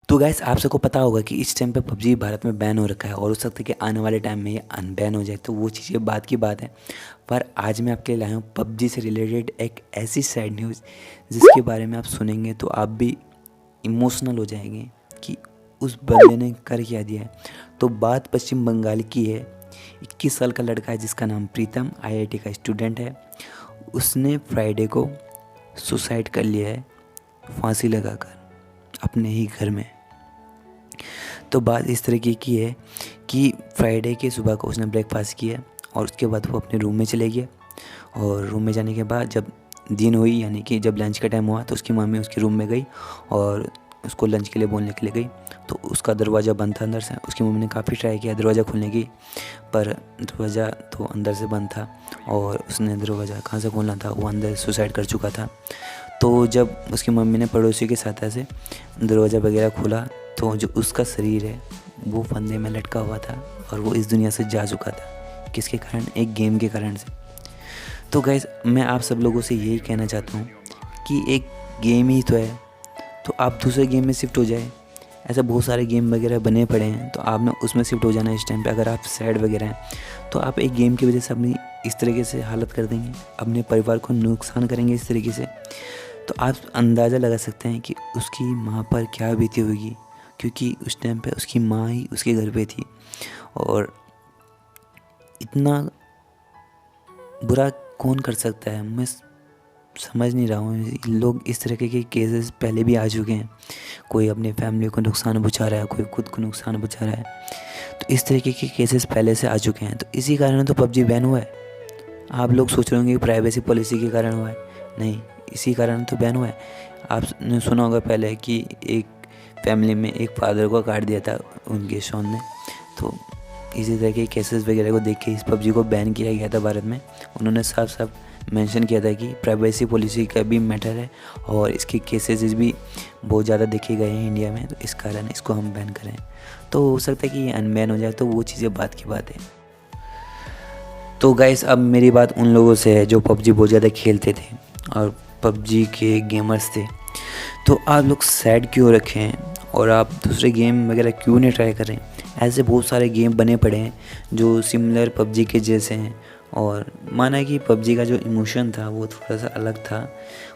तो गैस आप सबको पता होगा कि इस टाइम पे पबजी भारत में बैन हो रखा है और हो सकता है कि आने वाले टाइम में ये अनबैन हो जाए, तो वो चीज़ बात की बात है। पर आज मैं आपके लिए लाया हूँ पबजी से रिलेटेड एक ऐसी सैड न्यूज़ जिसके बारे में आप सुनेंगे तो आप भी इमोशनल हो जाएंगे कि उस बंदे ने कर क्या दिया है। तो बात पश्चिम बंगाल की है। 21 साल का लड़का है जिसका नाम प्रीतम, IIT का स्टूडेंट है। उसने फ्राइडे को सुसाइड कर लिया है फांसी लगाकर अपने ही घर में। तो बात इस तरीके की है कि फ्राइडे के सुबह को उसने ब्रेकफास्ट किया और उसके बाद वो अपने रूम में चले गया। और रूम में जाने के बाद जब दिन हुई, यानी कि जब लंच का टाइम हुआ, तो उसकी मम्मी उसके रूम में गई और उसको लंच के लिए बोलने के लिए गई। तो उसका दरवाज़ा बंद था अंदर से। उसकी मम्मी ने काफ़ी ट्राई किया दरवाज़ा खोलने की, पर दरवाज़ा तो अंदर से बंद था और उसने दरवाज़ा कहाँ से खोलना था, वो अंदर सुसाइड कर चुका था। तो जब उसकी मम्मी ने पड़ोसी के साथ ऐसे दरवाज़ा वगैरह खोला तो जो उसका शरीर है वो फंदे में लटका हुआ था और वो इस दुनिया से जा चुका था। किसके कारण? एक गेम के कारण से। तो गाइस मैं आप सब लोगों से यही कहना चाहता हूँ कि एक गेम ही तो है, तो आप दूसरे गेम में शिफ्ट हो जाए। ऐसे बहुत सारे गेम वगैरह बने पड़े हैं, तो आपने उसमें शिफ्ट हो जाना है इस टाइम पे। अगर आप सैड वगैरह हैं तो आप एक गेम की वजह से अपनी इस तरीके से हालत कर देंगे, अपने परिवार को नुकसान करेंगे इस तरीके से। तो आप अंदाज़ा लगा सकते हैं कि उसकी माँ पर क्या बीती होगी, क्योंकि उस टाइम पे उसकी माँ ही उसके घर पे थी। और इतना बुरा कौन कर सकता है, मैं समझ नहीं रहा हूँ। लोग इस तरह के केसेस पहले भी आ चुके हैं। कोई अपनी फैमिली को नुकसान पहुँचा रहा है, कोई खुद को नुकसान पहुँचा रहा है। तो इस तरीके के केसेस पहले से आ चुके हैं। तो इसी कारण तो पबजी बैन हुआ है। आप लोग सोच रहे होंगे कि प्राइवेसी पॉलिसी के कारण हुआ है, नहीं, इसी कारण तो बैन हुआ है। आपने सुना होगा पहले कि एक फैमिली में एक फादर को काट दिया था उनके शॉन ने। तो इसी तरह के केसेस वगैरह को देख के इस पबजी को बैन किया गया था भारत में। उन्होंने साफ साफ मेंशन किया था कि प्राइवेसी पॉलिसी का भी मैटर है और इसके केसेस भी बहुत ज़्यादा देखे गए हैं इंडिया में, तो इस कारण इसको हम बैन करें। तो हो सकता है कि ये अनबैन हो जाए, तो वो चीज़ें बात की बात है। तो गाइस अब मेरी बात उन लोगों से है जो पबजी बहुत ज़्यादा खेलते थे और पबजी के गेमर्स थे। तो आप लोग सैड क्यों रखें और आप दूसरे गेम वगैरह क्यों नहीं ट्राई करें? ऐसे बहुत सारे गेम बने पड़े हैं जो सिमिलर पबजी के जैसे हैं। और माना कि पबजी का जो इमोशन था वो थोड़ा सा अलग था,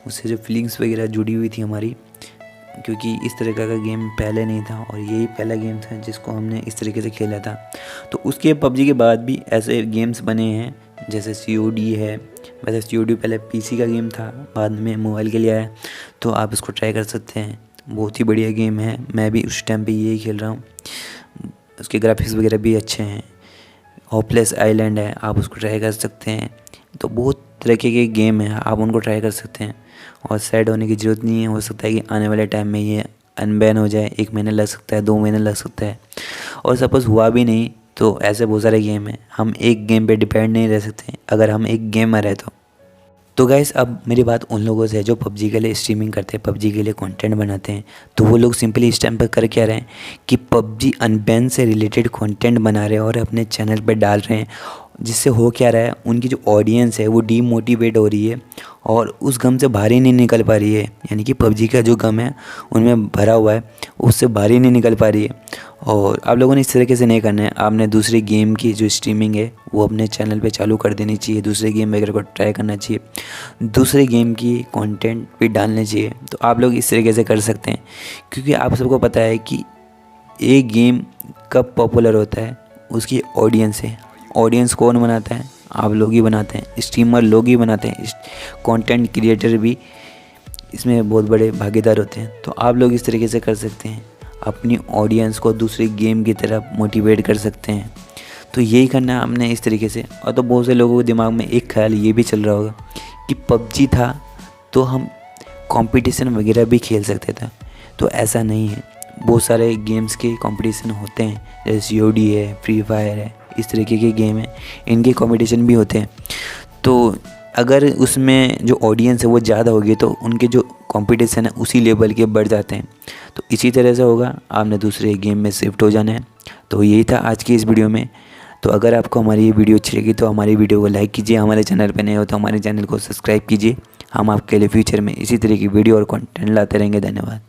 उससे जो फीलिंग्स वगैरह जुड़ी हुई थी हमारी, क्योंकि इस तरह का गेम पहले नहीं था और यही पहला गेम था जिसको हमने इस तरीके से खेला था। तो उसके पबजी के बाद भी ऐसे गेम्स बने हैं जैसे COD है। वैसे COD पहले PC का गेम था, बाद में मोबाइल के लिए आया, तो आप इसको ट्राई कर सकते हैं। बहुत ही बढ़िया गेम है, मैं भी उस टाइम पे यही खेल रहा हूँ। उसके ग्राफिक्स वगैरह भी अच्छे हैं। होपलेस आइलैंड है, आप उसको ट्राई कर सकते हैं। तो बहुत तरह के गेम हैं, आप उनको ट्राई कर सकते हैं और सैड होने की ज़रूरत नहीं है। हो सकता है कि आने वाले टाइम में ये अनबैन हो जाए, 1 महीना लग सकता है, 2 महीने लग सकता है। और सपोज़ हुआ भी नहीं तो ऐसे बहुत सारे गेम हैं, हम एक गेम पे डिपेंड नहीं रह सकते अगर हम एक गेमर है तो गाइस अब मेरी बात उन लोगों से है जो पबजी के लिए स्ट्रीमिंग करते हैं, पबजी के लिए कंटेंट बनाते हैं। तो वो लोग सिंपली इस टाइम पर कर क्या रहे हैं कि पबजी अनबैन से रिलेटेड कंटेंट बना रहे हैं और अपने चैनल पे डाल रहे हैं। जिससे हो क्या रहा है, उनकी जो ऑडियंस है वो डीमोटिवेट हो रही है और उस गम से बाहर ही नहीं निकल पा रही है। यानी कि पबजी का जो गम है उनमें भरा हुआ है, उससे बाहर ही नहीं निकल पा रही है। और आप लोगों ने इस तरीके से नहीं करना है। आपने दूसरे गेम की जो स्ट्रीमिंग है वो अपने चैनल पे चालू कर देनी चाहिए, दूसरे गेम वगैरह को ट्राई करना चाहिए, दूसरे गेम की कंटेंट भी डालने चाहिए। तो आप लोग इस तरीके से कर सकते हैं, क्योंकि आप सबको पता है कि एक गेम कब पॉपुलर होता है, उसकी ऑडियंस है। ऑडियंस कौन बनाता है? आप लोग ही बनाते हैं, स्ट्रीमर लोग ही बनाते हैं, कंटेंट क्रिएटर भी इसमें बहुत बड़े भागीदार होते हैं। तो आप लोग इस तरीके से कर सकते हैं, अपनी ऑडियंस को दूसरे गेम की तरफ मोटिवेट कर सकते हैं। तो यही करना है हमने इस तरीके से। और तो बहुत से लोगों के दिमाग में एक ख्याल ये भी चल रहा होगा कि पबजी था तो हम कंपटीशन वगैरह भी खेल सकते थे। तो ऐसा नहीं है, बहुत सारे गेम्स के कंपटीशन होते हैं, जैसे COD है, फ्री फायर है, इस तरीके के गेम हैं, इनके कंपटीशन भी होते हैं। तो अगर उसमें जो ऑडियंस है वो ज़्यादा होगी तो उनके जो कंपटीशन है उसी लेवल के बढ़ जाते हैं। तो इसी तरह से होगा, आपने दूसरे गेम में शिफ्ट हो जाना है। तो यही था आज की इस वीडियो में। तो अगर आपको हमारी ये वीडियो अच्छी लगी तो हमारी वीडियो को लाइक कीजिए, हमारे चैनल पर नए हो तो हमारे चैनल को सब्सक्राइब कीजिए। हम आपके लिए फ्यूचर में इसी तरह की वीडियो और कंटेंट लाते रहेंगे। धन्यवाद।